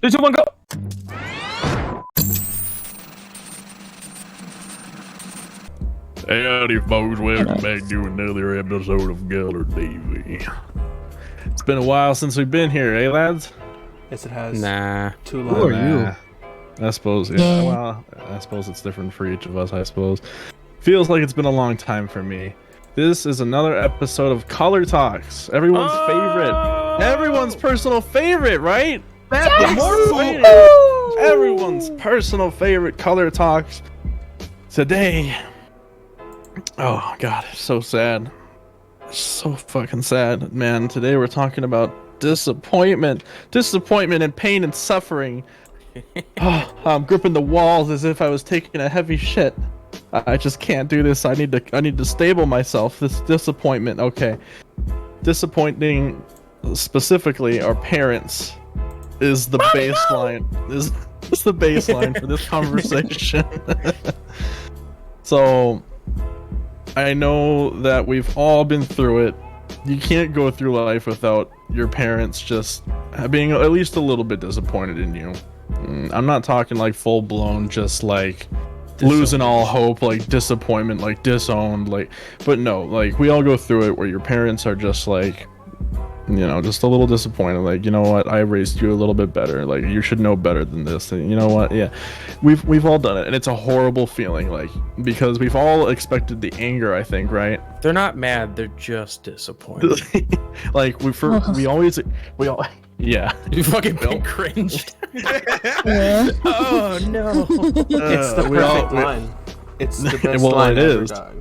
3, 2, 1, go! Hey, howdy, folks. Welcome back to another episode of Geller TV. It's been a while since we've been here, eh, lads? Yes, it has. Nah. Too long. Who are you? I suppose, yeah. Well, I suppose it's different for each of us, I suppose. Feels like it's been a long time for me. This is another episode of Cuhlor Talks. Everyone's favorite. Everyone's personal favorite, right? That's the more everyone's personal favorite Cuhlor Talks. Today. Oh, God. So sad. So fucking sad. Man, today we're talking about disappointment. Disappointment and pain and suffering. Oh, I'm gripping the walls as if I was taking a heavy shit. I just can't do this. I need to stable myself. This disappointment. Okay. Disappointing specifically our parents is the baseline. Is the baseline for this conversation. So I know that we've all been through it. You can't go through life without your parents just being at least a little bit disappointed in you. I'm not talking like full blown, just like losing all hope, like disappointment, like disowned, like, but no, like we all go through it where your parents are just like, you know, just a little disappointed, like, you know what, I raised you a little bit better, like you should know better than this, and you know what, yeah, we've all done it, and it's a horrible feeling, like, because we've all expected the anger, I think, right? They're not mad, they're just disappointed. Like we always yeah. You fucking been cringed. Yeah. Oh no. It's the perfect line. It's the best line ever, is. dog.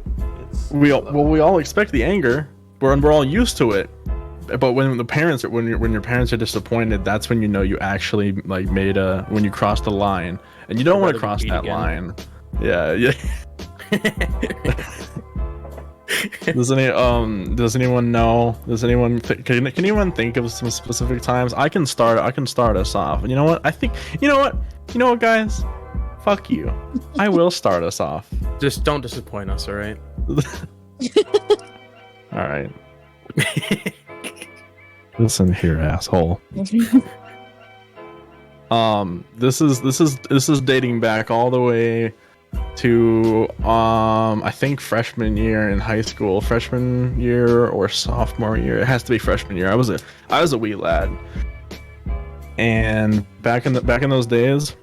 We all expect the anger. We're all used to it. But when your parents are disappointed, that's when you know you actually like when you cross the line, and you don't want to cross that line. Yeah. Does anyone know? Can anyone think of some specific times? I can start us off. You know what? You know what, guys? Fuck you. I will start us off. Just don't disappoint us, all right? All right. Listen here, asshole. This is dating back all the way to I think freshman year in high school, freshman year or sophomore year. It has to be freshman year. I was a wee lad, and back in those days,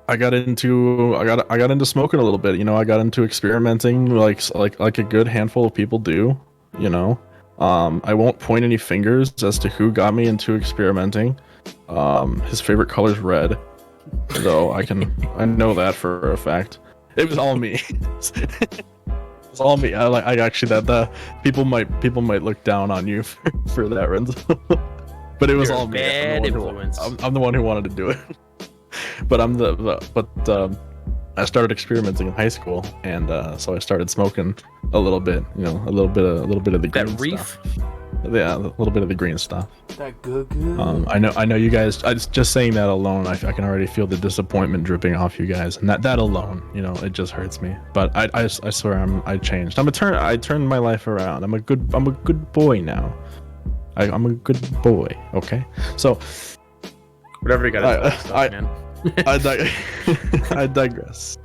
I got into smoking a little bit. You know, I got into experimenting like a good handful of people do. You know, I won't point any fingers as to who got me into experimenting. His favorite color is red, though I know that for a fact. It was all me. It's all me. I actually that people might look down on you for that, Renzo. But it was all me. I'm the one who wanted to do it. But I started experimenting in high school, and so I started smoking a little bit. You know, a little bit of the green stuff. Yeah, a little bit of the green stuff. That good. I know you guys. Just saying that alone, I can already feel the disappointment dripping off you guys, and that alone, you know, it just hurts me. But I swear I changed. I turned my life around. I'm a good boy now. I'm a good boy. Okay, so Whatever you gotta man. I digress.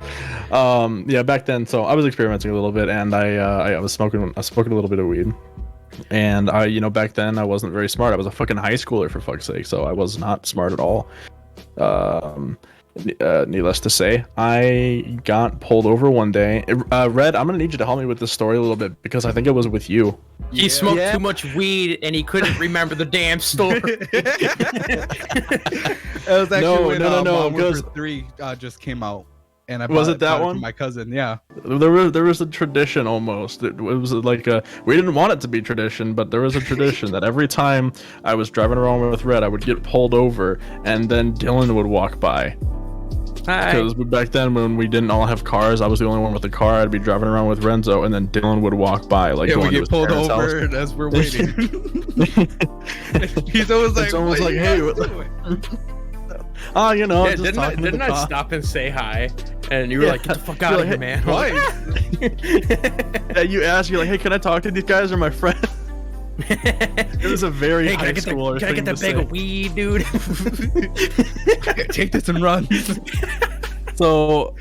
Yeah, back then, so I was experimenting a little bit, and I was smoking a little bit of weed. And back then I wasn't very smart. I was a fucking high schooler, for fuck's sake, so I was not smart at all. Needless to say, I got pulled over one day. Red, I'm gonna need you to help me with this story a little bit, because I think it was with you. He smoked too much weed and he couldn't remember the damn story. It was actually no. Because 3 just came out, and I was it that bought one? For my cousin, yeah. There was a tradition almost. It was like we didn't want it to be tradition, but there was a tradition that every time I was driving around with Red, I would get pulled over, and then Dylan would walk by. Because back then, when we didn't all have cars, I was the only one with a car. I'd be driving around with Renzo, and then Dylan would walk by, like going we to get his pulled parents' over house. as we're waiting. He's always like, It's almost "What like, are you hey, guys doing?" Oh, you know, Yeah, just talking to didn't the I cop. stop and say hi? And you were like, get the fuck out of here, man. Why? Yeah, you asked, you're like, hey, can I talk to these guys? They're my friends. It was a very high schooler Can I thing get that to bag say. of weed, dude? Take this and run. So,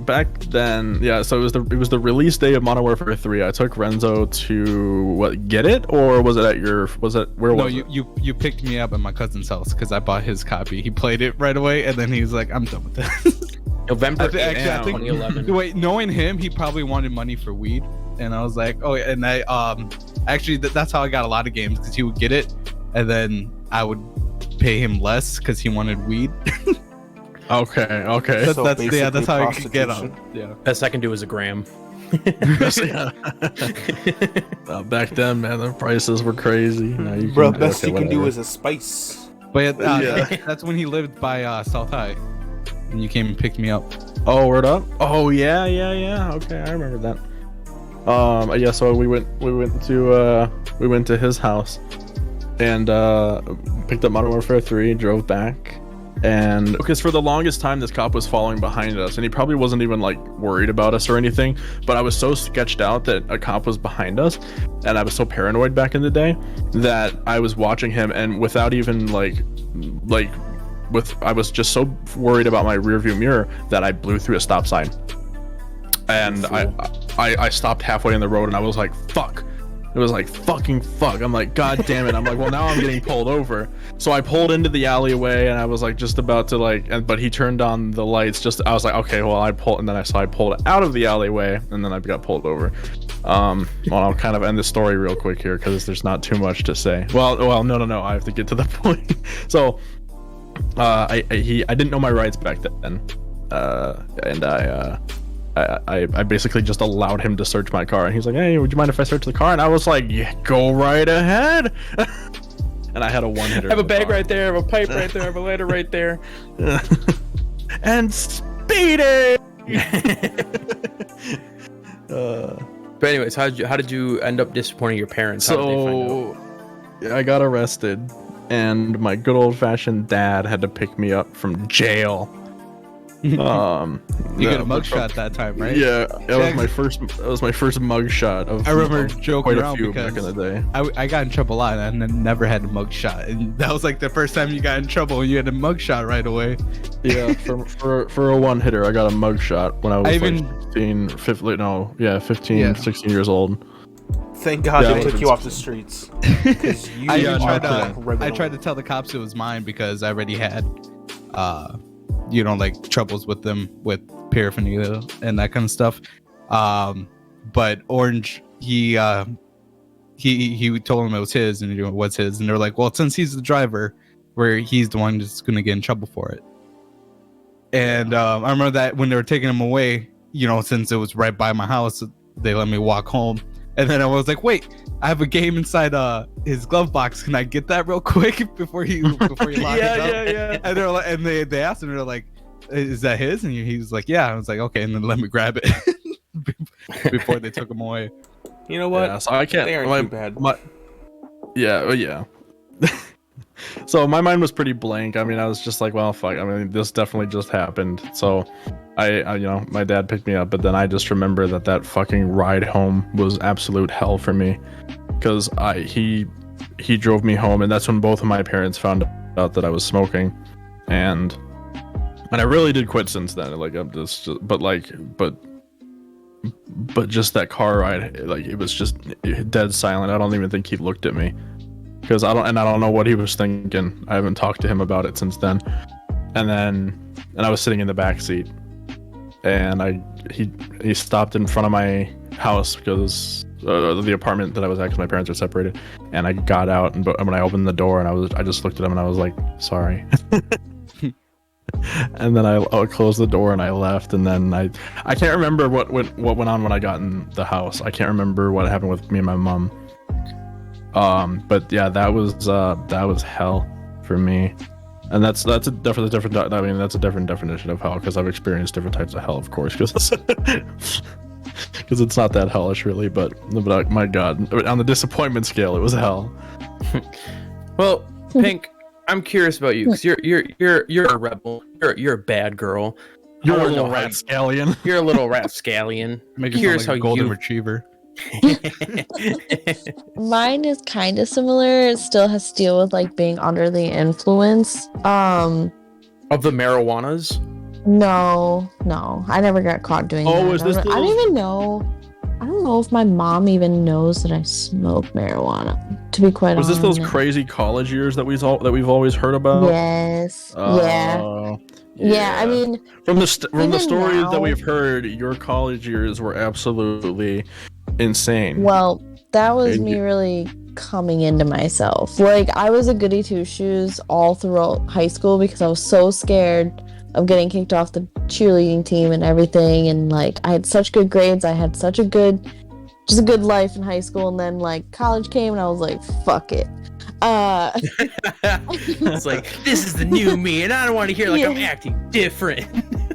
back then, yeah. So it was the release day of Modern Warfare 3. I took Renzo to get it, or was it where No, was it? you picked me up at my cousin's house because I bought his copy. He played it right away, and then he was like, "I'm done with this." November 8th, I think 2011. Wait, knowing him, he probably wanted money for weed, and I was like, "Oh," and I actually that's how I got a lot of games because he would get it, and then I would pay him less because he wanted weed. Okay. That's how I could get prostitution. him. Yeah. Best I can do is a gram. Back then, man, the prices were crazy. Now you Bro, can- best okay, you can do whatever. is a spice. But Yeah. that's when he lived by South High, and you came and picked me up. Oh, word up. Oh yeah. Okay, I remember that. Yeah. So we went to his house, and picked up Modern Warfare 3, drove back. And because for the longest time this cop was following behind us, and he probably wasn't even like worried about us or anything, but I was so sketched out that a cop was behind us, and I was so paranoid back in the day that I was watching him, and without even I was just so worried about my rearview mirror that I blew through a stop sign, and I stopped halfway in the road, and I was like, fuck. It was like, fucking fuck. I'm like, god damn it. I'm like, well, now I'm getting pulled over. So I pulled into the alleyway, and I was like just about to but he turned on the lights. I was like, okay, well, I pulled out of the alleyway, and then I got pulled over. Well, I'll kind of end the story real quick here because there's not too much to say. Well, no. I have to get to the point. So, I didn't know my rights back then, and I basically just allowed him to search my car, and he's like, hey, would you mind if I search the car? And I was like, yeah, go right ahead. And I had a one-hitter. I have a bag right there, I have a pipe right there, I have a lighter right there. And speeding. But anyways, how did you end up disappointing your parents? How did they find out? I got arrested, and my good old-fashioned dad had to pick me up from jail. You get a mugshot that time, right? Yeah, that was my first mugshot of I remember of joking quite a around few because back in the day. I got in trouble a lot, and I never had a mugshot, and that was like the first time you got in trouble, and you had a mugshot right away. Yeah, for a one-hitter, I got a mugshot when I was Yeah. 16 years old. Thank God Yeah, they took it's- you off the streets. 'Cause you I even are tried a to criminal. tell the cops it was mine because I already had troubles with them with paraphernalia and that kind of stuff. But Orange, he told him it was his, and it was his, and they were like, well, since he's the driver, he's the one that's gonna get in trouble for it. And I remember that when they were taking him away, since it was right by my house, they let me walk home. And then I was like, wait, I have a game inside his glove box. Can I get that real quick before you lock it up? Yeah. And they're like, and they asked him, they're like, is that his? And he was like, yeah. I was like, okay. And then let me grab it before they took him away. You know what? Yeah, so I can't. They aren't too bad. Yeah. So my mind was pretty blank. I mean, I was just like, well, fuck. I mean, this definitely just happened. So I my dad picked me up, but then I just remember that fucking ride home was absolute hell for me, because he drove me home, and that's when both of my parents found out that I was smoking, and I really did quit since then. Like I'm just but just that car ride, like it was just dead silent. I don't even think he looked at me. Because I don't know what he was thinking. I haven't talked to him about it since then. And I was sitting in the back seat, and he stopped in front of my house because the apartment that I was at, because my parents are separated. And I got out, and when I opened the door, and I just looked at him, and I was like, sorry. And then I closed the door and I left. And then I can't remember what went on when I got in the house. I can't remember what happened with me and my mom. But yeah, that was hell for me, and that's a different. I mean, that's a different definition of hell, because I've experienced different types of hell, of course, because it's not that hellish really. But my God, on the disappointment scale, it was hell. Well, Pink, I'm curious about you, because you're a rebel. You're a bad girl. You're I a wanna little know how- rapscallion. You're a little rapscallion. Make it Curious sound like how a golden you. retriever. Mine is kind of similar. It still has to deal with like being under the influence. Of the marijuanas? No, I never got caught doing that. Is this I don't even know. I don't know if my mom even knows that I smoke marijuana. To be quite honest. Was this those crazy college years that we've always heard about? Yes. Yeah. I mean, from the stories now, that we've heard, your college years were absolutely insane. Well, that was me really coming into myself. Like, I was a goody two shoes all throughout high school because I was so scared of getting kicked off the cheerleading team and everything. And like, I had such good grades. I had such a good life in high school. And then like college came and I was like, fuck it. It's like, this is the new me and I don't want to hear like I'm acting different.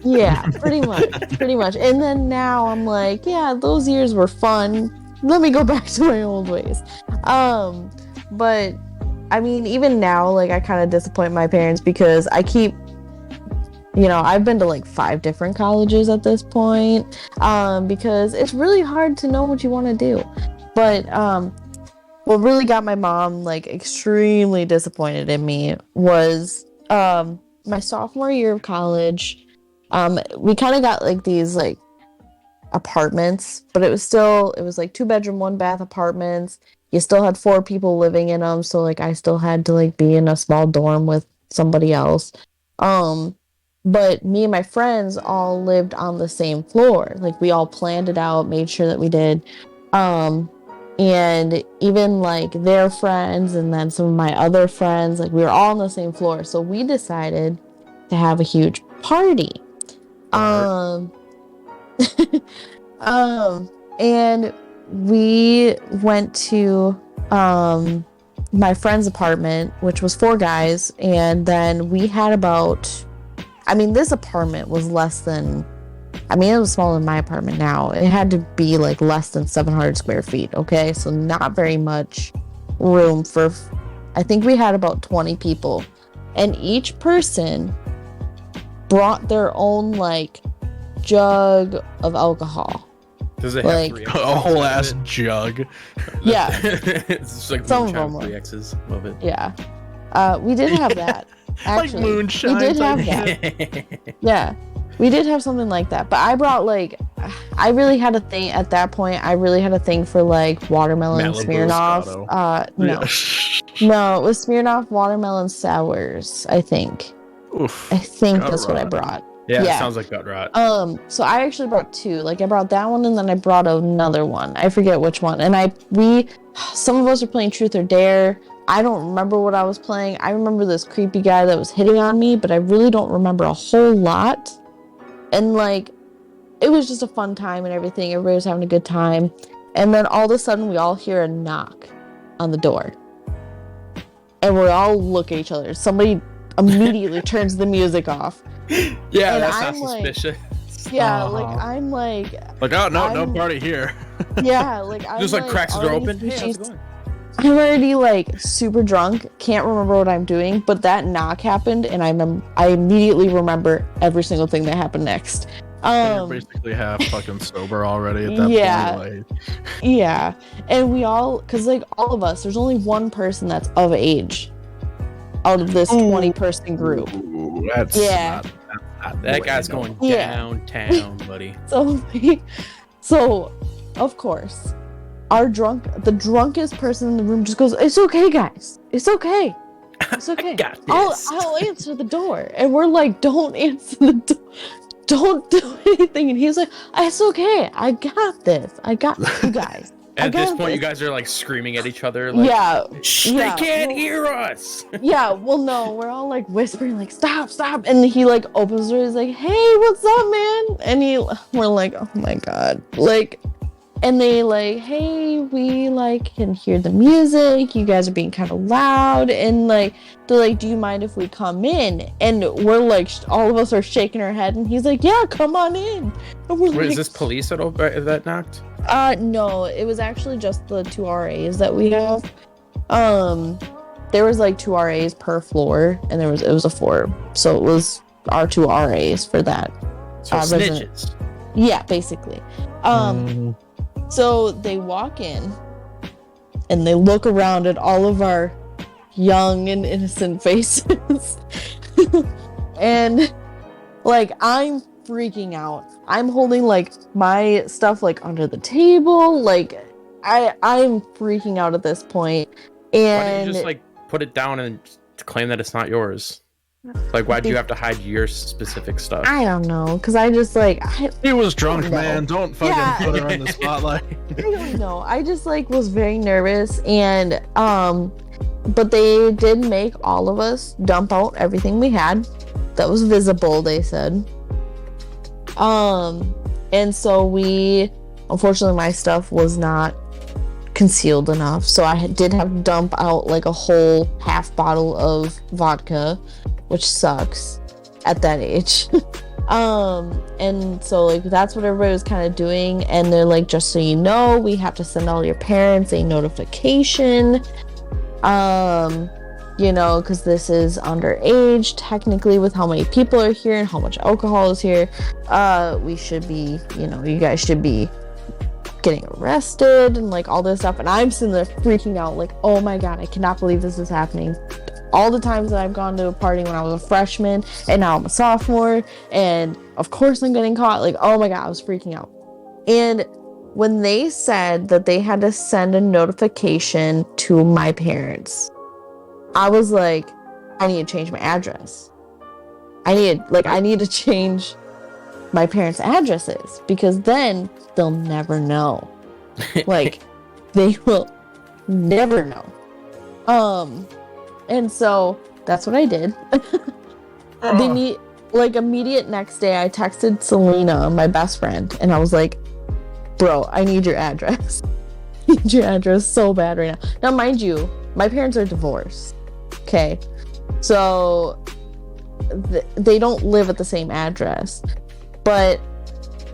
Yeah, pretty much. And then now I'm like, yeah, those years were fun. Let me go back to my old ways. But I mean, even now, like, I kind of disappoint my parents because I keep, I've been to like 5 different colleges at this point, because it's really hard to know what you want to do. But what really got my mom like extremely disappointed in me was my sophomore year of college. We kind of got like these like apartments, but it was like 2-bedroom, 1-bath apartments. You still had 4 people living in them, so like I still had to like be in a small dorm with somebody else. But me and my friends all lived on the same floor. Like, we all planned it out, made sure that we did. And even like their friends and then some of my other friends, like we were all on the same floor. So we decided to have a huge party. And we went to my friend's apartment, which was 4 guys, and then we had this apartment was it was smaller than my apartment now. It had to be like less than 700 square feet, okay? So not very much room for, I think we had about 20 people. And each person brought their own like jug of alcohol. Does it like, have 3 a whole ass jug? Yeah. It's just like some of them 3 X's. Love it. Yeah. We did have that. Actually, like moonshine. We did have that. Yeah. We did have something like that, but I brought like, I really had a thing at that point. I really had a thing for like watermelon Smirnoff. No, it was Smirnoff watermelon sours, I think. Oof, I think that's what I brought. Yeah, it sounds like gut rot. So I actually brought 2. Like, I brought that one and then I brought another one. I forget which one. And some of us were playing Truth or Dare. I don't remember what I was playing. I remember this creepy guy that was hitting on me, but I really don't remember a whole lot. And like, it was just a fun time and everything. Everybody was having a good time. And then all of a sudden we all hear a knock on the door. And we all look at each other. Somebody immediately turns the music off. Yeah, and that's not suspicious. Yeah, like I'm like oh no party here. Yeah, like I'm just like cracks the door open. Hey, how's it going? I'm already like super drunk, can't remember what I'm doing, but that knock happened and I immediately remember every single thing that happened next. You're basically half fucking sober already at that point. Like. Yeah. And we all, cause like all of us, there's only one person that's of age out of this 20-person group. Ooh, that's that guy's going downtown, buddy. So of course, the drunkest person in the room just goes, "It's okay, guys. It's okay. It's okay. I got this. I'll answer the door." And we're like, "Don't answer the door. Don't do anything." And he's like, "It's okay. I got this. I got you guys." At this point, you guys are like screaming at each other. Like, they can't hear us. Yeah, well, no, we're all like whispering, like, "Stop, stop!" And he like opens the door. He's like, "Hey, what's up, man?" And we're like, "Oh my god!" Like, and they like, "Hey, we like can hear the music. You guys are being kind of loud." And like, they're like, "Do you mind if we come in?" And we're like, all of us are shaking our head. And he's like, "Yeah, come on in." And we're Wait, is this police that knocked? No, it was actually just the 2 RAs that we have. There was like 2 RAs per floor, and it was a 4, so it was our 2 RAs for that. So snitches. Yeah, basically. So they walk in and they look around at all of our young and innocent faces. And like, I'm freaking out. I'm holding like my stuff like under the table. Like I'm freaking out at this point. And why don't you just like put it down and claim that it's not yours? Like, why do you have to hide your specific stuff? I don't know, because I just like He was drunk, man. Don't fucking put her on the spotlight. I don't know. I just like was very nervous, and but they did make all of us dump out everything we had that was visible, they said. And so we, unfortunately, my stuff was not concealed enough, so I did have to dump out like a whole half bottle of vodka, which sucks at that age. And so like that's what everybody was kind of doing, and they're like, just so you know, we have to send all your parents a notification, you know, because this is underage technically with how many people are here and how much alcohol is here. We should be, you know, you guys should be getting arrested and like all this stuff. And I'm sitting there freaking out like, oh my god, I cannot believe this is happening. All the times that I've gone to a party when I was a freshman and now I'm a sophomore, and of course I'm getting caught. Like, oh my god, I was freaking out. And when they said that they had to send a notification to my parents, I was like, I need to change my address. I need to change my parents' addresses, because then they'll never know. Like, they will never know. And so that's what I did. Immediate next day, I texted Selena, my best friend, and I was like, bro, I need your address. I need your address so bad right now. Now, mind you, my parents are divorced. Okay. So they don't live at the same address. But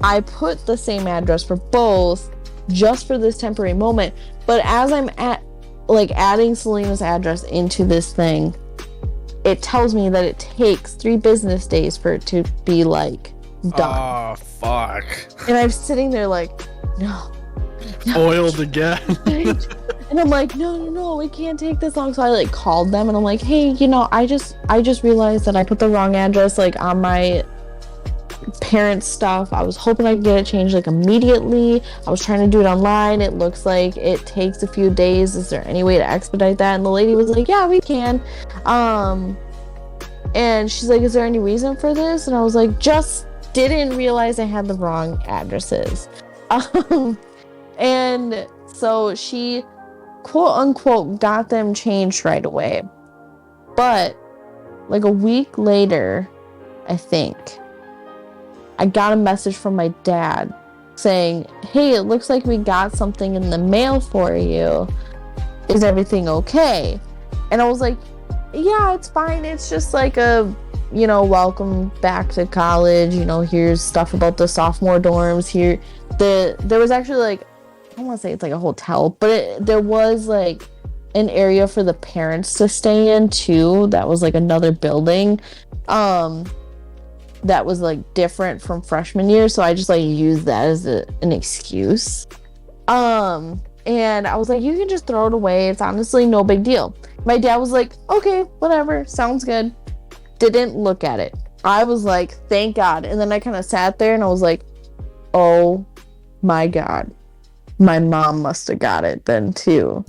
I put the same address for both just for this temporary moment. But as I'm adding Selena's address into this thing, it tells me that it takes 3 business days for it to be like done. Oh fuck. And I'm sitting there like, no. Foiled again. And I'm like, no, it can't take this long. So I like called them and I'm like, hey, you know, I just realized that I put the wrong address like on my parents' stuff. I was hoping I could get it changed like immediately. I was trying to do it online. It looks like it takes a few days. Is there any way to expedite that? And the lady was like, yeah, we can. And she's like, is there any reason for this? And I was like, just didn't realize I had the wrong addresses. And so she quote unquote got them changed right away. But like a week later, I think, I got a message from my dad saying, hey, it looks like we got something in the mail for you. Is everything okay? And I was like, yeah, it's fine. It's just like a, you know, welcome back to college. You know, here's stuff about the sophomore dorms here. There was actually like, I don't want to say it's like a hotel, but there was like an area for the parents to stay in too. That was like another building. That was like different from freshman year, so I just like used that as an excuse. And I was like, you can just throw it away, it's honestly no big deal. My dad was like, okay, whatever, sounds good. Didn't look at it. I was like, thank God. And then I kind of sat there and I was like, oh my God, my mom must have got it then too.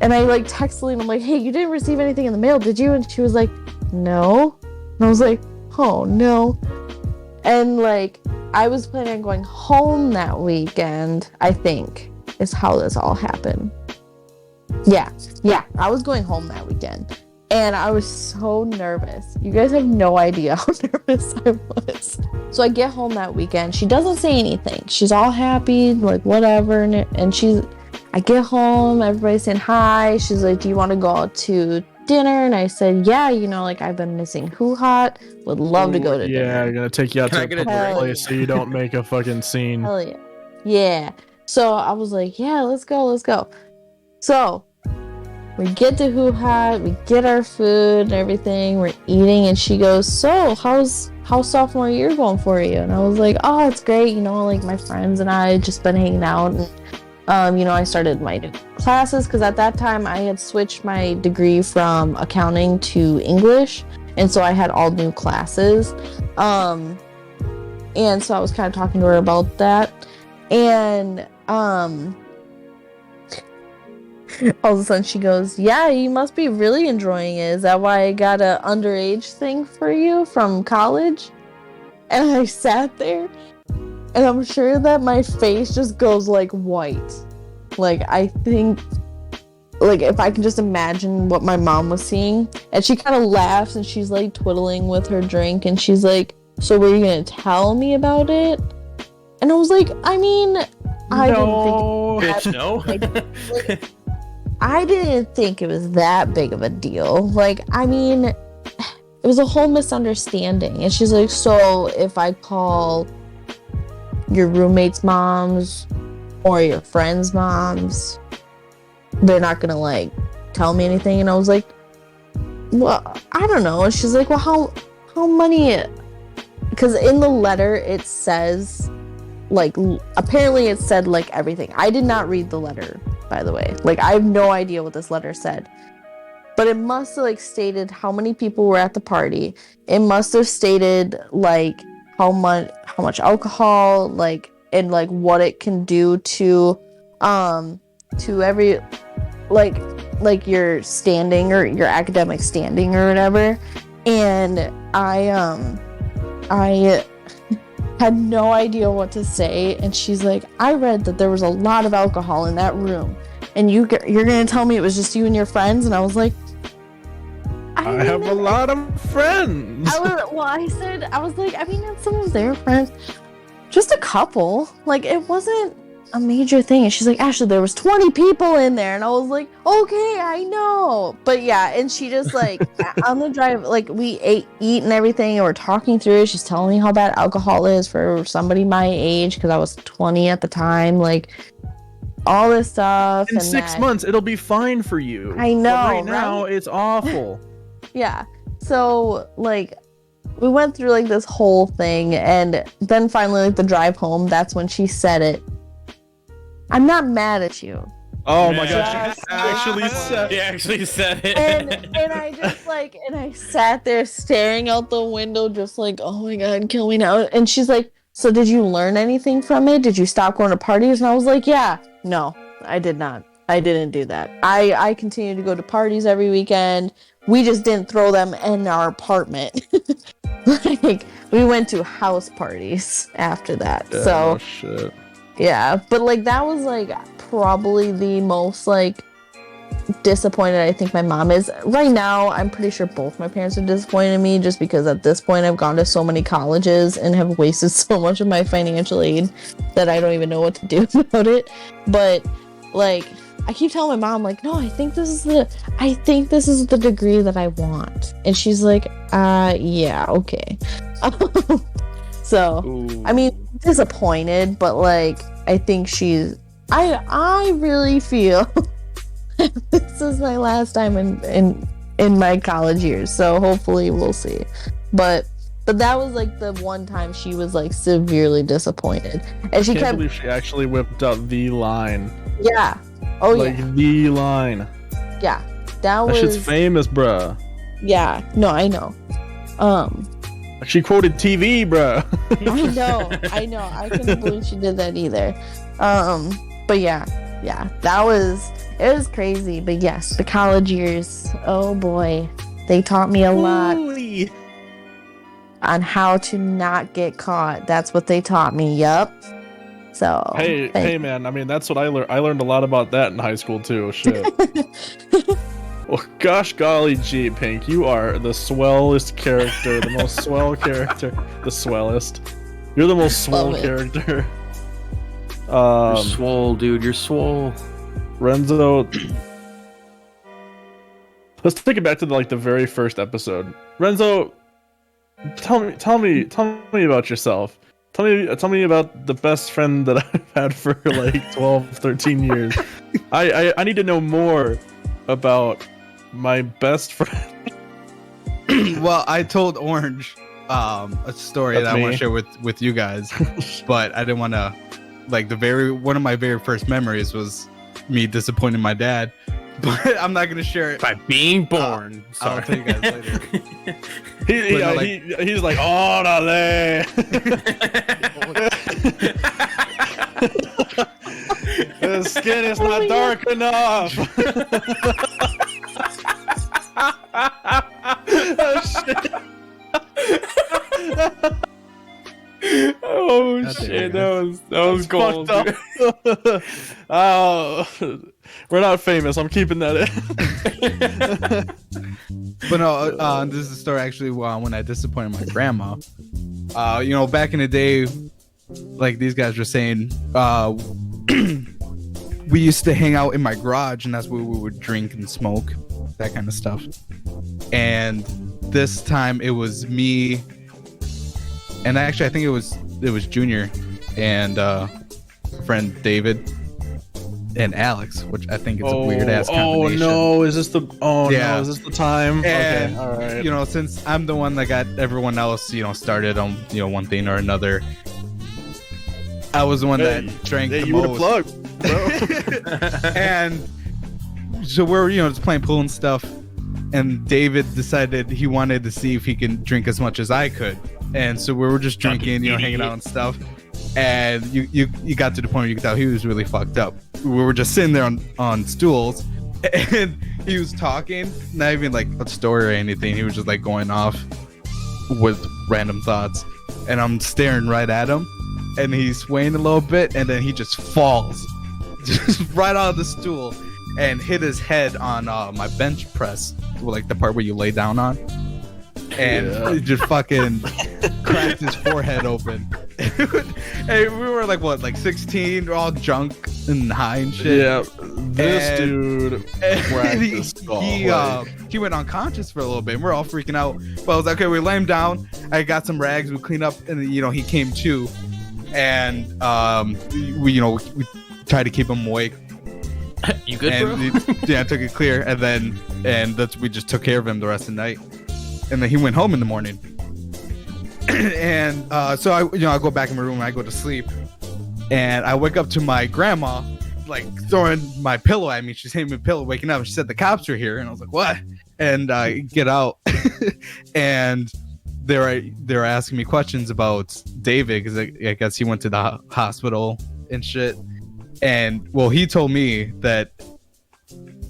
And I like texted him, I'm like, hey, you didn't receive anything in the mail, did you? And she was like, no. And I was like, oh no. And like, I was planning on going home that weekend, I think, is how this all happened. Yeah, I was going home that weekend. And I was so nervous. You guys have no idea how nervous I was. So I get home that weekend. She doesn't say anything. She's all happy, like whatever. And I get home, everybody's saying hi. She's like, do you want to go out to dinner? And I said, yeah, you know, like I've been missing Hoo-Hot. Would love to go to dinner. Yeah, I'm gonna take you out to a public place so you don't make a fucking scene. Hell yeah. Yeah. So I was like, yeah, let's go. So we get to Hoo Ha, we get our food and everything, we're eating, and she goes, so how's sophomore year going for you? And I was like, oh, it's great, you know, like my friends and I just been hanging out, and you know, I started my new classes because at that time I had switched my degree from accounting to English, and so I had all new classes, and so I was kind of talking to her about that, and all of a sudden she goes, yeah, you must be really enjoying it. Is that why I got a underage thing for you from college? And I sat there, and I'm sure that my face just goes like white. Like, I think, like, if I can just imagine what my mom was seeing. And she kind of laughs, and she's like twiddling with her drink, and she's like, so were you gonna tell me about it? And I was like, I mean, I didn't think no. like, I didn't think it was that big of a deal. Like, I mean, it was a whole misunderstanding. And she's like, so if I call your roommates' moms or your friends' moms, they're not gonna like tell me anything? And I was like, well, I don't know. And she's like, well, how many? Because in the letter it says, like, apparently it said like everything. I did not read the letter, by the way. Like, I have no idea what this letter said, but it must have like stated how many people were at the party. It must have stated like how much alcohol, like, and like what it can do to every like your standing or your academic standing or whatever. And I had no idea what to say, and she's like, I read that there was a lot of alcohol in that room, and you're gonna tell me it was just you and your friends? And I was like, I have a lot of friends. I was like, I mean, that's some of their friends, just a couple, like, it wasn't a major thing. And she's like, Ashley, there was 20 people in there. And I was like, okay, I know. But yeah, and she just like on the drive, like, we eat and everything, and we're talking through it. She's telling me how bad alcohol is for somebody my age, because I was 20 at the time, like, all this stuff. In 6 months it'll be fine for you. I know, but right now it's awful. Yeah. So like, we went through like this whole thing, and then finally, like, the drive home, that's when she said it. I'm not mad at you. Oh my gosh, she actually said He actually said it. And I just like, and I sat there staring out the window, just like, oh my god, kill me now. And she's like, so did you learn anything from it? Did you stop going to parties? And I was like, yeah. No, I did not. I didn't do that. I continued to go to parties every weekend. We just didn't throw them in our apartment. Like, we went to house parties after that. yeah, So oh, shit. yeah, but like, that was like probably the most like disappointed I think my mom is. Right now, I'm pretty sure both my parents are disappointed in me, just because at this point I've gone to so many colleges and have wasted so much of my financial aid that I don't even know what to do about it. But like, I keep telling my mom, like, no, I think this is the degree that I want. And she's like, yeah, okay. So, Ooh. I mean, disappointed, but like, I think I really feel this is my last time in my college years. So hopefully we'll see. But that was like the one time she was like severely disappointed. And she I can't kept, believe she actually whipped out the line. yeah. Oh like, yeah. the line. Yeah. That That was, shit's famous, bruh. yeah. No, I know. She quoted TV, bruh. I know. I couldn't believe she did that either. But yeah, it was crazy. But yes, the college years, oh boy, they taught me a lot Ooh-wee. on how to not get caught. That's what they taught me. Yup. So Hey, man. I mean, that's what I learned. I learned a lot about that in high school too. Shit. Well, gosh golly gee, Pink, you are the swellest character, the most swell character, the swellest. You're the most swell Love it. character. You're swole, dude. You're swole. Renzo, let's take it back to the very first episode. Renzo, tell me about yourself. Tell me about the best friend that I've had for like 12, 13 years. I need to know more about my best friend. Well, I told Orange a story That's that I want me. to share with you guys, but I didn't want to. Like one of my very first memories was me disappointing my dad, but I'm not gonna share it. By being born. I'll tell you guys later. He's like, órale. The skin is not dark enough. Oh, shit. Oh shit, that was gold. Dude. Oh, we're not famous. I'm keeping that in. But no, this is a story actually when I disappointed my grandma. Back in the day, like these guys were saying, we used to hang out in my garage, and that's where we would drink and smoke, that kind of stuff. And this time it was me, and actually I think it was Junior and friend David and Alex, which I think is a weird ass combination. No, is this the Yeah. no, is this the time? And, okay, all right. Since I'm the one that got everyone else, started on, one thing or another, I was the one that drank the you most. would have plugged, bro. And so we're, just playing pool and stuff. And David decided he wanted to see if he can drink as much as I could. And so we were just drinking, hanging out and stuff. And you got to the point where you could tell he was really fucked up. We were just sitting there on stools, and he was talking, not even like a story or anything. He was just like going off with random thoughts. And I'm staring right at him, and he's swaying a little bit, and then he just falls just right out of the stool and hit his head on my bench press, like the part where you lay down on. And he just fucking cracked his forehead open. Hey, we were like 16, we're all drunk and high and shit. Yeah, this dude cracked his skull. He went unconscious for a little bit, and we're all freaking out. But I was like, okay, we lay him down. I got some rags, we cleaned up, and he came to, and we tried to keep him awake. You good, bro? I took it clear, and we just took care of him the rest of the night. And then he went home in the morning. And so I go back in my room and I go to sleep. And I wake up to my grandma, like throwing my pillow at me. She's handing me a pillow, waking up. She said, the cops are here. And I was like, what? And I get out. And they're asking me questions about David, because I guess he went to the hospital and shit. And well, he told me that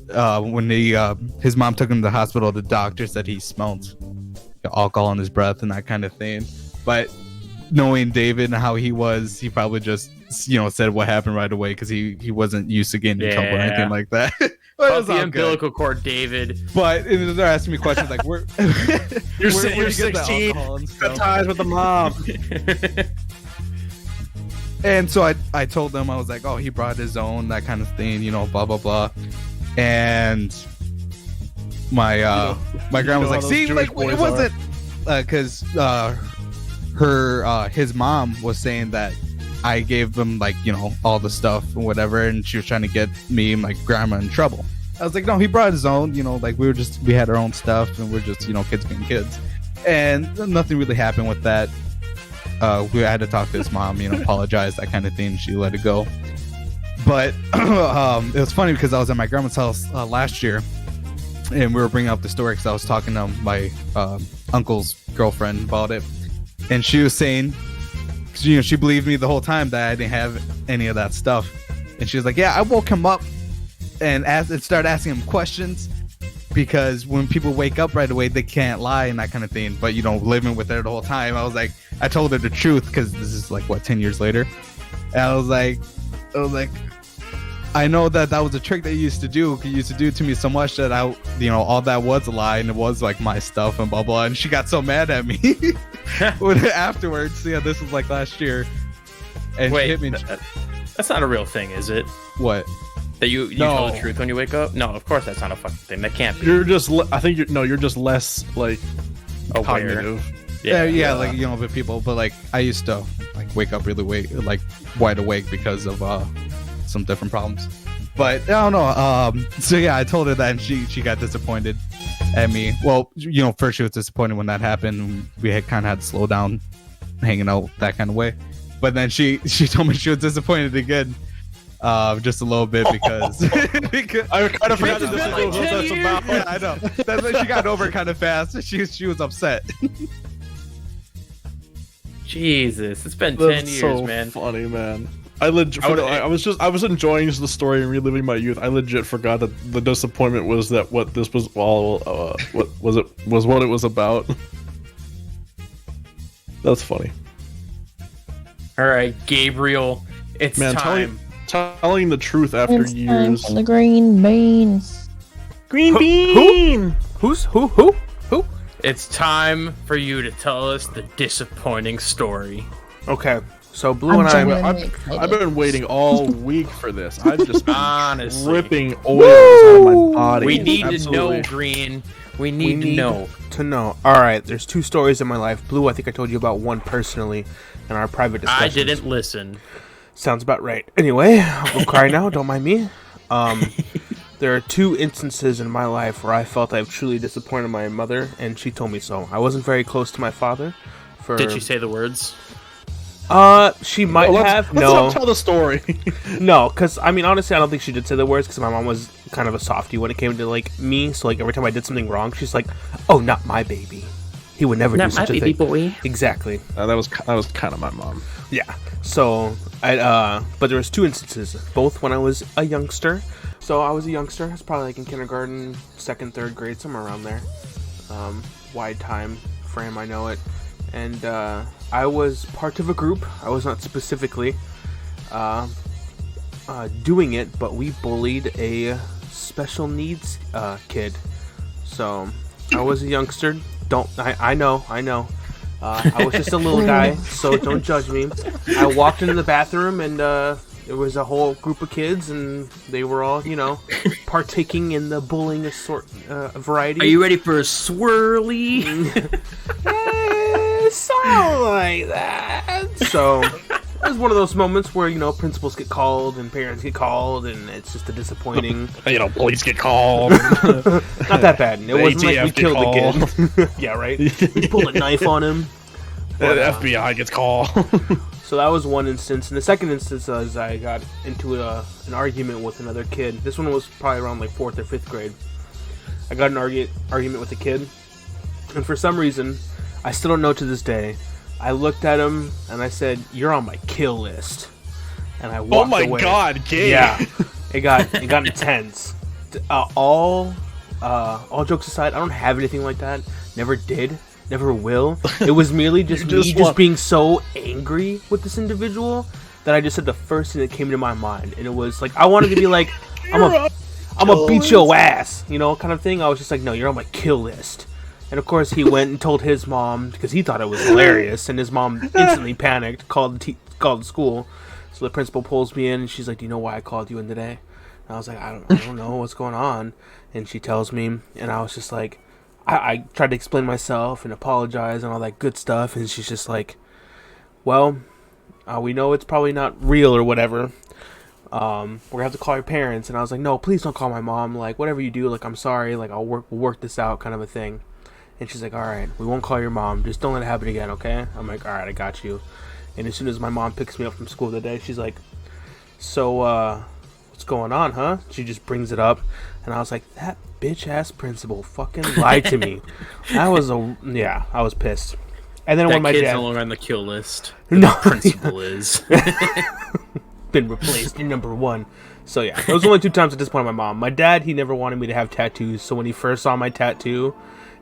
when his mom took him to the hospital, the doctor said he smelled alcohol in his breath and that kind of thing. But knowing David and how he was, he probably just said what happened right away, because he wasn't used to getting in trouble or anything like that. But it was the all umbilical cord, David. But they're asking me questions like, "Where You're where you get the 16. alcohol and Got stuff?" ties with the mom. And so I told them, I was like, oh, he brought his own, that kind of thing, blah blah blah. And my grandma was like, see, like it wasn't, because his mom was saying that I gave them all the stuff and whatever, and she was trying to get me and my grandma in trouble. I was like, no, he brought his own, we had our own stuff, and we're just kids being kids, and nothing really happened with that. We had to talk to his mom, apologize, that kind of thing. She let it go. But it was funny because I was at my grandma's house last year, and we were bringing up the story because I was talking to my uncle's girlfriend about it, and she was saying, she believed me the whole time that I didn't have any of that stuff, and she was like, yeah, I woke him up and started asking him questions, because when people wake up right away, they can't lie and that kind of thing. But living with her the whole time, I told her the truth, because this is 10 years later, and I was like, I know that was a trick that you used to do. You used to do it to me so much that all that was a lie, and it was my stuff and blah blah. And she got so mad at me afterwards. Yeah, this was last year, and Wait, she hit me. That's not a real thing, is it? What? That you tell the truth when you wake up? No, of course that's not a fucking thing. That can't be. You're just. I think you're just less aware. cognitive. Yeah. With people, but I used to wake up really wide awake because of some different problems. But I don't know. So yeah, I told her that, and she got disappointed at me. Well, first she was disappointed when that happened. We had kind of had to slow down, hanging out that kind of way. But then she told me she was disappointed again, just a little bit because I kind of forgot It's been that like this 10 was about. years. Yeah, I know. That's why she got over it kind of fast. She was upset. Jesus, it's been 10 That's years, so man. funny, man. I was enjoying the story and reliving my youth. I legit forgot that the disappointment was that what this was all what it was about. That's funny. All right, Gabriel, it's Man, time. telling the truth after It's time years. for the green beans. Green bean. Who? It's time for you to tell us the disappointing story. Okay, so Blue I'm and I. genuinely I've been waiting all week for this. I've just been Honestly. ripping oils out of my body. We need Absolutely. to know, Green. We need to know. to know. All right, there's 2 stories in my life. Blue, I think I told you about one personally in our private discussions. I didn't listen. Sounds about right. Anyway, I'll go cry now. Don't mind me. There are 2 instances in my life where I felt I've truly disappointed my mother, and she told me so. I wasn't very close to my father. Did she say the words? She might have. Let's No, tell the story. no, because I mean, honestly, I don't think she did say the words because my mom was kind of a softie when it came to like me. So like every time I did something wrong, she's like, "Oh, not my baby. He would never do such a thing." boy. Exactly. That was kind of my mom. Yeah. So but there was 2 instances, both when I was a youngster. So I was a youngster. I was probably like in kindergarten, 2nd, 3rd grade, somewhere around there. Wide time frame, I know it. And I was part of a group. I was not specifically doing it, but we bullied a special needs kid. So I was a youngster. I know. I was just a little guy, so don't judge me. I walked into the bathroom and there was a whole group of kids, and they were all, partaking in the bullying variety. Are you ready for a swirly? Something like that. So it was one of those moments where principals get called and parents get called, and it's just a disappointing. Police get called. Not that bad. It wasn't like we ATF killed get the kid. Yeah, right. We pulled a knife on him. The FBI gets called. So that was one instance. And the second instance was I got into an argument with another kid. This one was probably around like 4th or 5th grade. I got an argument with a kid, and for some reason, I still don't know to this day, I looked at him and I said, "You're on my kill list." And I walked away. Oh my god, gay. Yeah, it got intense. All jokes aside, I don't have anything like that. Never did. Never will. It was merely just me being so angry with this individual that I just said the first thing that came to my mind, and it was like I wanted to be like, I'm gonna beat your ass, kind of thing. I was just like, no, you're on my kill list. And of course, he went and told his mom because he thought it was hilarious, and his mom instantly panicked, called the school. So the principal pulls me in, and she's like, "Do you know why I called you in today?" And I was like, I don't know what's going on. And she tells me, and I was just like, I tried to explain myself and apologize and all that good stuff, and she's just like, "Well, we know it's probably not real or whatever. We're gonna have to call your parents." And I was like, "No, please don't call my mom. Like, whatever you do, like, I'm sorry. Like, we'll work this out, kind of a thing." And she's like, "All right, we won't call your mom. Just don't let it happen again, okay?" I'm like, "All right, I got you." And as soon as my mom picks me up from school today, she's like, "So, what's going on, huh?" She just brings it up, and I was like, "That bitch ass principal fucking lied to me." I was pissed. And then when my kid's dad no longer on the kill list. No. The principal is. been replaced in number 1. So yeah, those were only 2 times I disappointed my mom. My dad, he never wanted me to have tattoos, so when he first saw my tattoo,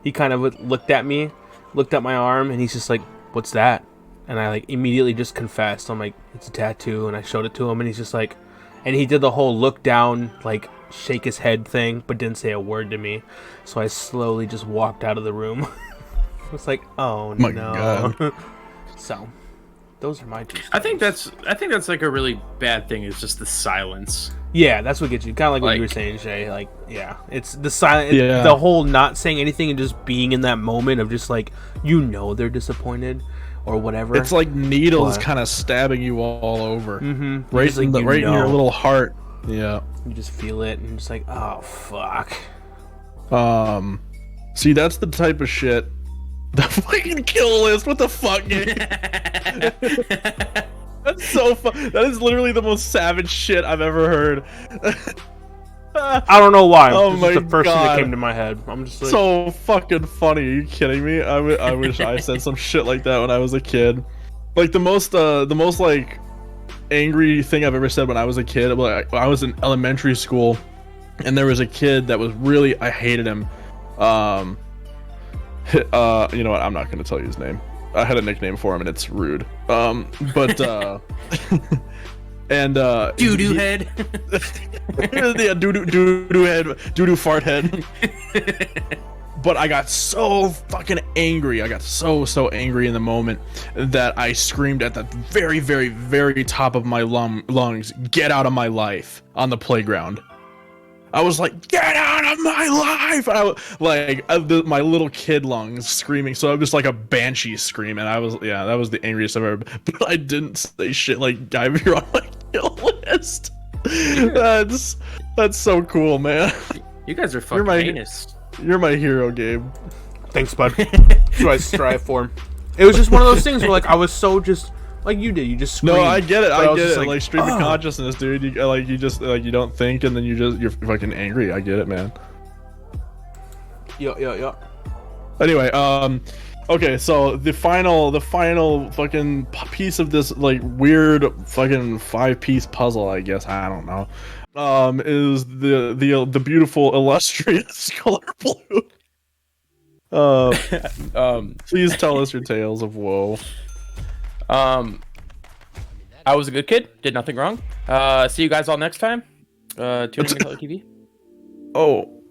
he kind of looked at me, looked at my arm, and he's just like, "What's that?" And I like immediately just confessed. I'm like, "It's a tattoo," and I showed it to him, and he's just like, and he did the whole look down, like shake his head thing, but didn't say a word to me. So I slowly just walked out of the room. I was like, "Oh My no!" God. So those are my 2 stories. I think that's like a really bad thing. Is just the silence. Yeah, that's what gets you. Kind of like what you were Like- saying, Shay. Like, yeah, it's the silent, Yeah. the whole not saying anything and just being in that moment of just like they're disappointed or whatever. It's like needles What? kind of stabbing you all over. Mm-hmm. Right, in your little heart. Yeah. You just feel it, and you're just like, oh fuck. See, that's the type of shit. The fucking kill list. What the fuck, dude? That's so fun. That is literally the most savage shit I've ever heard. I don't know why. Oh This my is the first thing that God. came to my head. I'm just like, So fucking funny. Are you kidding me? I wish I said some shit like that when I was a kid. Like the most like angry thing I've ever said when I was a kid. Like I was in elementary school, and there was a kid that was really, I hated him. You know what? I'm not gonna tell you his name. I had a nickname for him, and it's rude. But and Doo-doo head. yeah, doo-doo head, doo-doo fart head. But I got so fucking angry. I got so angry in the moment that I screamed at the very, very, very top of my lungs, "Get out of my life!" on the playground. I was like, "Get out of my life!" My little kid lungs screaming. So it was like a banshee scream, and that was the angriest I've ever been. But I didn't say shit like, "Guy, you're on my kill list." That's so cool, man. You guys are fucking heinous. You're my hero, Gabe. thanks, bud. That's what I strive for. It was just one of those things where, like, I was so just like you did. You just screamed. No, I get it. But I was get just it. Like stream of consciousness, dude. You just you don't think, and then you're fucking angry. I get it, man. Yeah. Anyway, okay, so the final fucking piece of this like weird fucking 5-piece puzzle, I guess, I don't know, is the beautiful illustrious color blue. Please tell us your tales of woe. I was a good kid, did nothing wrong. See you guys all next time. Tuning in Color TV. Oh,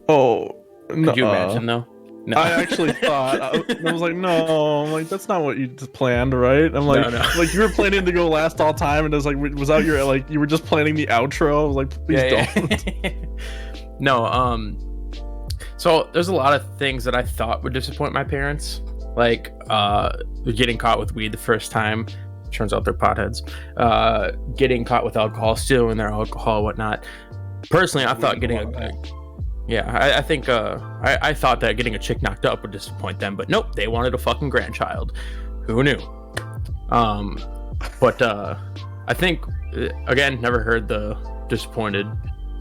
no. Could you imagine though? No. I actually thought I was like, no, I'm like, that's not what you just planned, right? I'm like, No. like you were planning to go last all time, and it was like, was that your like you were just planning the outro? I was like, please don't. No, so there's a lot of things that I thought would disappoint my parents, like getting caught with weed the first time. Turns out they're potheads. Getting caught with alcohol, stealing their alcohol, whatnot. Personally, I thought getting I think I thought that getting a chick knocked up would disappoint them, but nope, they wanted a fucking grandchild. Who knew? But I think again, never heard the disappointed.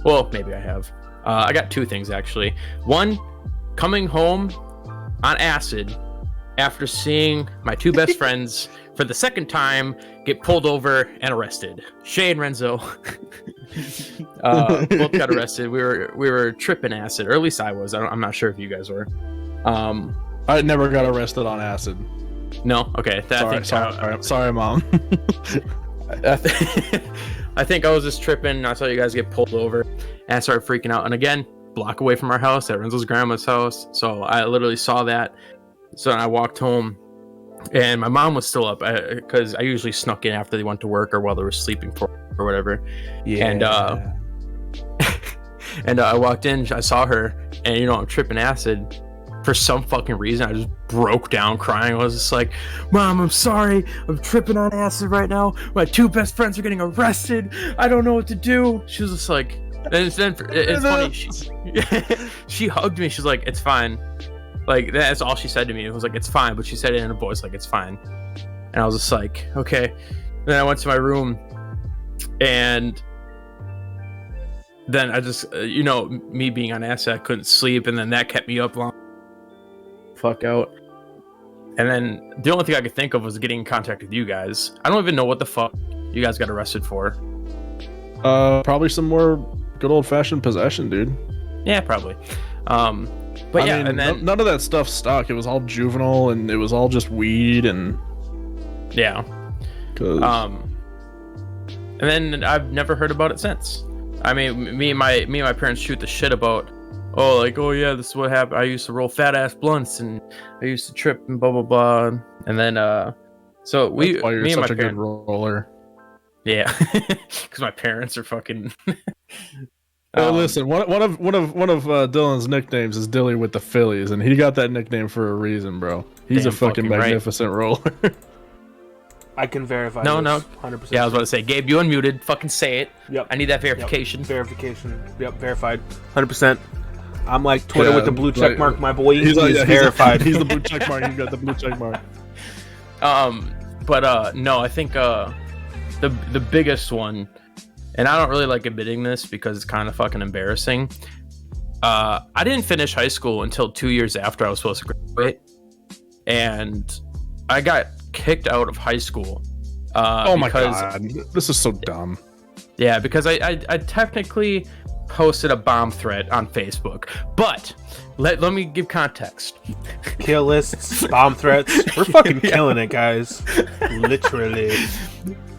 Well, maybe I have. I got two things actually. One, coming home on acid after seeing my two best friends for the second time get pulled over and arrested. Shay and Renzo both got arrested. We were tripping acid, or at least I was. I'm not sure if you guys were. I never got arrested on acid. No, okay. Sorry, Mom. I think I was just tripping. I saw you guys get pulled over, and I started freaking out. And again, block away from our house, at Renzo's grandma's house. So I literally saw that. So I walked home, and my mom was still up because I usually snuck in after they went to work or while they were sleeping or whatever. Yeah. And I walked in, I saw her, and I'm tripping acid. For some fucking reason, I just broke down crying. I was just like, "Mom, I'm sorry. I'm tripping on acid right now. My two best friends are getting arrested. I don't know what to do." She was just like, and then it's funny. She hugged me. She's like, "It's fine." Like, that's all she said to me. It was like, "It's fine," but she said it in a voice like, "It's fine." And I was just like, okay. Then I went to my room, and then I just, me being on acid, I couldn't sleep, and then that kept me up long. Fuck out. And then the only thing I could think of was getting in contact with you guys. I don't even know what the fuck you guys got arrested for. Probably some more good old-fashioned possession, dude. Yeah, probably. But I yeah, mean, and then none of that stuff stuck. It was all juvenile, and it was all just weed, and yeah. And then I've never heard about it since. I mean, me and my parents shoot the shit about, oh yeah, this is what happened. I used to roll fat ass blunts, and I used to trip and blah blah blah. And then so That's why you're me and such my a good roller. Yeah, because my parents are fucking. Listen, one of Dylan's nicknames is Dilly with the Phillies, and he got that nickname for a reason, bro. He's Damn a fucking fucking magnificent roller. I can verify. No, this, no. 100%. Yeah, I was about to say, Gabe, you unmuted. Fucking say it. Yep. I need that verification. Yep. Verification. Yep, verified. 100%. I'm like Twitter with the blue check mark, my boy. He's verified. He's the blue check mark. He's got the blue check mark. No, I think the biggest one, and I don't really like admitting this because it's kind of fucking embarrassing. I didn't finish high school until 2 years after I was supposed to graduate, and I got kicked out of high school. Oh my god, this is so dumb. Yeah, because I technically posted a bomb threat on Facebook, but let me give context. Kill lists, bomb threats. We're fucking killing it, guys. Literally.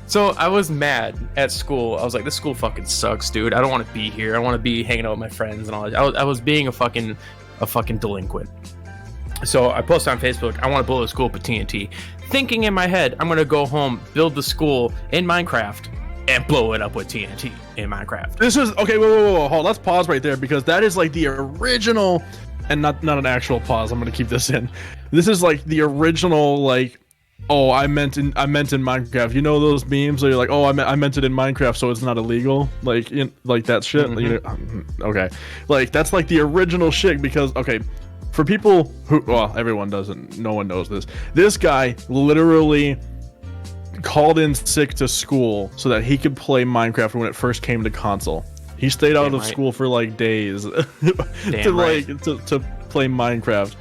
So I was mad at school. I was like, this school fucking sucks, dude. I don't want to be here. I want to be hanging out with my friends and all that. I was being a fucking delinquent. So I posted on Facebook, I want to blow the school up with TNT. Thinking in my head, I'm going to go home, build the school in Minecraft, and blow it up with TNT in Minecraft. This is okay. Whoa, hold. Let's pause right there because that is like the original, and not an actual pause. I'm gonna keep this in. This is like the original, like, oh, I meant in Minecraft. You know those memes where you're like, oh, I meant it in Minecraft, so it's not illegal. Like, like that shit. Mm-hmm. You know, okay, like that's like the original shit because okay. For people who, well, everyone doesn't, no one knows this. This guy literally called in sick to school so that he could play Minecraft when it first came to console. He stayed out of school for like days to play Minecraft.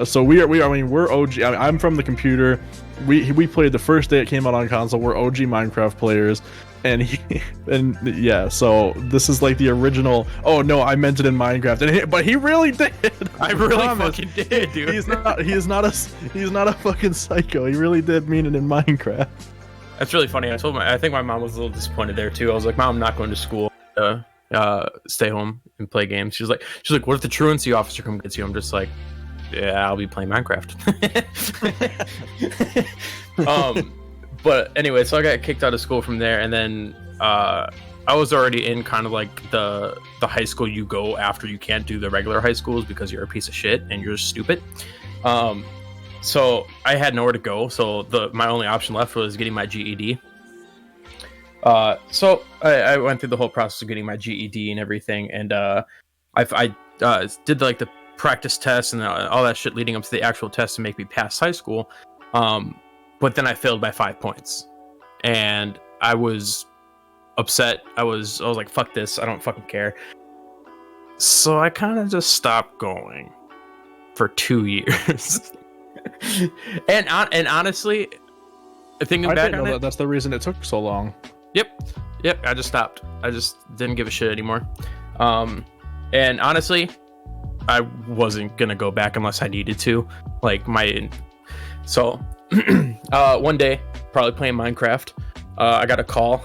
So we are. I mean, we're OG. I'm from the computer. We played the first day it came out on console. We're OG Minecraft players. And yeah, so this is like the original. Oh no, I meant it in Minecraft, but he really did. I really fucking did, dude. He's not a fucking psycho. He really did mean it in Minecraft. That's really funny. I think my mom was a little disappointed there too. I was like, Mom, I'm not going to school. Stay home and play games. She's like, what if the truancy officer comes gets you? I'm just like, yeah, I'll be playing Minecraft. But anyway, so I got kicked out of school from there, and then I was already in kind of like the high school you go after you can't do the regular high schools because you're a piece of shit and you're stupid. So I had nowhere to go, so my only option left was getting my GED. So I went through the whole process of getting my GED and everything, and I did like the practice test and all that shit leading up to the actual test to make me pass high school. But then I failed by 5 points, and I was upset. I was like, fuck this, I don't fucking care. So I kind of just stopped going for 2 years. and honestly, thinking back on it, that's the reason it took so long. Yep, I just stopped. I just didn't give a shit anymore. And honestly, I wasn't gonna go back unless I needed to. One day, probably playing Minecraft, I got a call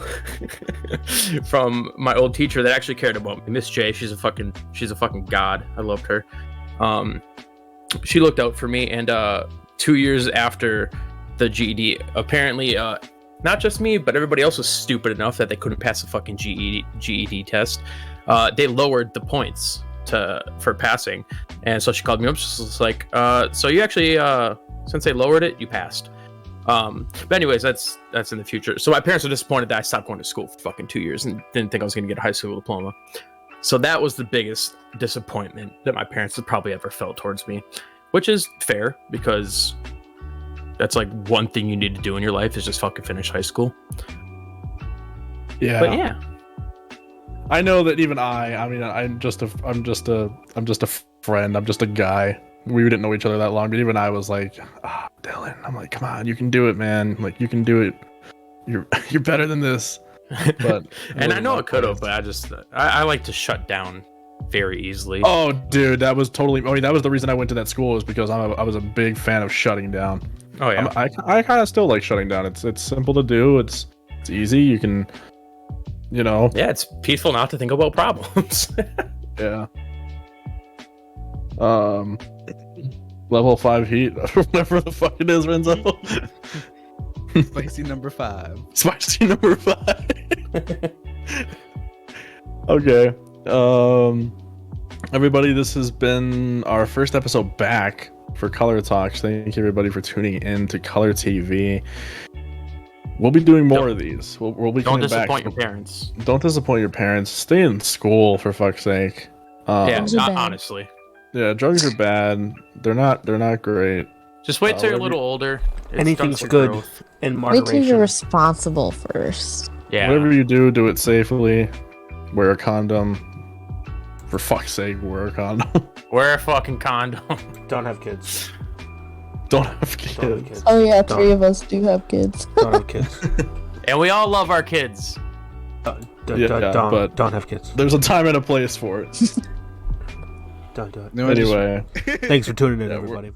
from my old teacher that actually cared about me, Miss J. She's a fucking god. I loved her. She looked out for me, and 2 years after the GED, apparently, not just me, but everybody else was stupid enough that they couldn't pass the fucking GED test. They lowered the points for passing, and so she called me up. She was like, "So you actually, since they lowered it, you passed." But anyways, that's in the future. So my parents were disappointed that I stopped going to school for fucking 2 years and didn't think I was going to get a high school diploma. So that was the biggest disappointment that my parents had probably ever felt towards me, which is fair because that's like one thing you need to do in your life is just fucking finish high school. Yeah. But yeah, I know that even I'm just a friend. I'm just a guy. We didn't know each other that long, but even I was like, Dylan, I'm like, come on, you can do it, man. Like, you can do it. You're better than this. But and I know it could have, but I like to shut down very easily. Oh, dude, that was totally. I mean, that was the reason I went to that school, is because I was a big fan of shutting down. Oh yeah, I kind of still like shutting down. It's simple to do. It's easy. You can, Yeah, it's peaceful not to think about problems. Yeah. Level 5 heat, whatever the fuck it is, Renzo. Spicy number 5. Spicy number 5. Okay. Everybody, this has been our first episode back for Color Talks. Thank you, everybody, for tuning in to Color TV. We'll be doing more of these. We'll be Don't coming back. disappoint your parents. Don't disappoint your parents. Stay in school for fuck's sake. Yeah, Drugs are bad. honestly. Yeah, drugs are bad. They're not great. Just wait till you're a whatever little older. It Anything's starts to good growth. in Wait till you're moderation. responsible first. Yeah. Whatever you do it safely. Wear a condom. For fuck's sake, wear a condom. Wear a fucking condom. Don't have kids. Don't have kids. Don't have kids. Oh yeah, Don't. 3 of us do have kids. Don't have kids. And we all love our kids. Don't have kids. There's a time and a place for it. Don't do it. No, I just- Anyway. Thanks for tuning in, Yeah, we're- everybody.